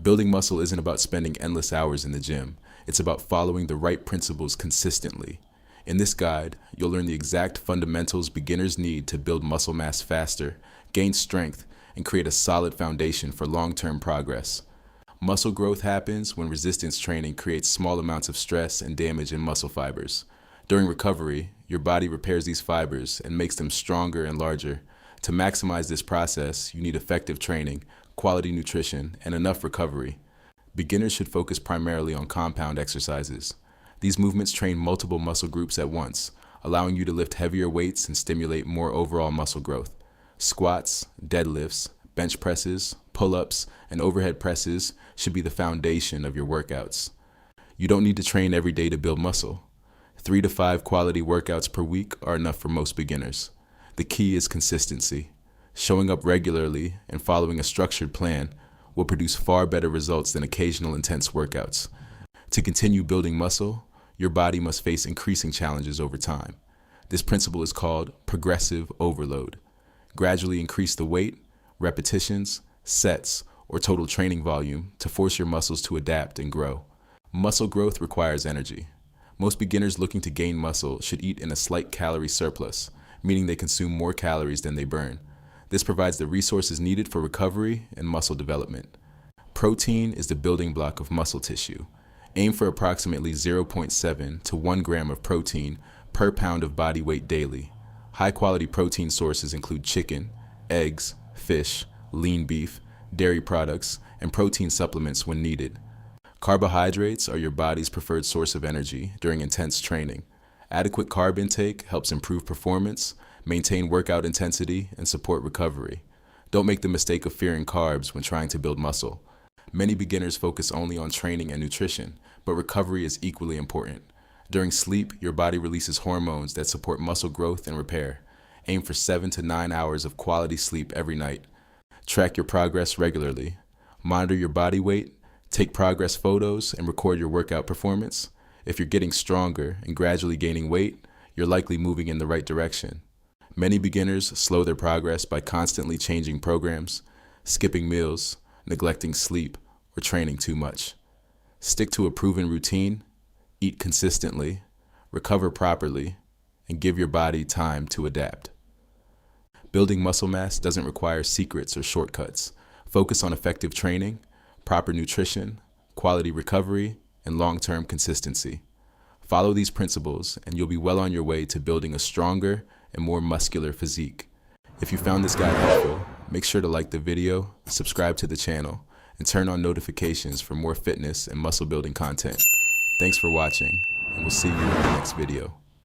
Building muscle isn't about spending endless hours in the gym. It's about following the right principles consistently. In this guide, you'll learn the exact fundamentals beginners need to build muscle mass faster, gain strength, and create a solid foundation for long-term progress. Muscle growth happens when resistance training creates small amounts of stress and damage in muscle fibers. During recovery, your body repairs these fibers and makes them stronger and larger. To maximize this process, you need effective training, quality nutrition, and enough recovery. Beginners should focus primarily on compound exercises. These movements train multiple muscle groups at once, allowing you to lift heavier weights and stimulate more overall muscle growth. Squats, deadlifts, bench presses, pull-ups, and overhead presses should be the foundation of your workouts. You don't need to train every day to build muscle. 3 to 5 quality workouts per week are enough for most beginners. The key is consistency. Showing up regularly and following a structured plan will produce far better results than occasional intense workouts. To continue building muscle, your body must face increasing challenges over time. This principle is called progressive overload. Gradually increase the weight, repetitions, sets, or total training volume to force your muscles to adapt and grow. Muscle growth requires energy. Most beginners looking to gain muscle should eat in a slight calorie surplus, meaning they consume more calories than they burn. This provides the resources needed for recovery and muscle development. Protein is the building block of muscle tissue. Aim for approximately 0.7 to 1 gram of protein per pound of body weight daily. High-quality protein sources include chicken, eggs, fish, lean beef, dairy products, and protein supplements when needed. Carbohydrates are your body's preferred source of energy during intense training. Adequate carb intake helps improve performance, maintain workout intensity, and support recovery. Don't make the mistake of fearing carbs when trying to build muscle. Many beginners focus only on training and nutrition, but recovery is equally important. During sleep, your body releases hormones that support muscle growth and repair. Aim for 7 to 9 hours of quality sleep every night. Track your progress regularly. Monitor your body weight, take progress photos, and record your workout performance. If you're getting stronger and gradually gaining weight, you're likely moving in the right direction. Many beginners slow their progress by constantly changing programs, skipping meals, neglecting sleep, or training too much. Stick to a proven routine, eat consistently, recover properly, and give your body time to adapt. Building muscle mass doesn't require secrets or shortcuts. Focus on effective training, proper nutrition, quality recovery, and long-term consistency. Follow these principles and you'll be well on your way to building a stronger and more muscular physique. If you found this guide helpful, make sure to like the video, subscribe to the channel, and turn on notifications for more fitness and muscle building content. Thanks for watching, and we'll see you in the next video.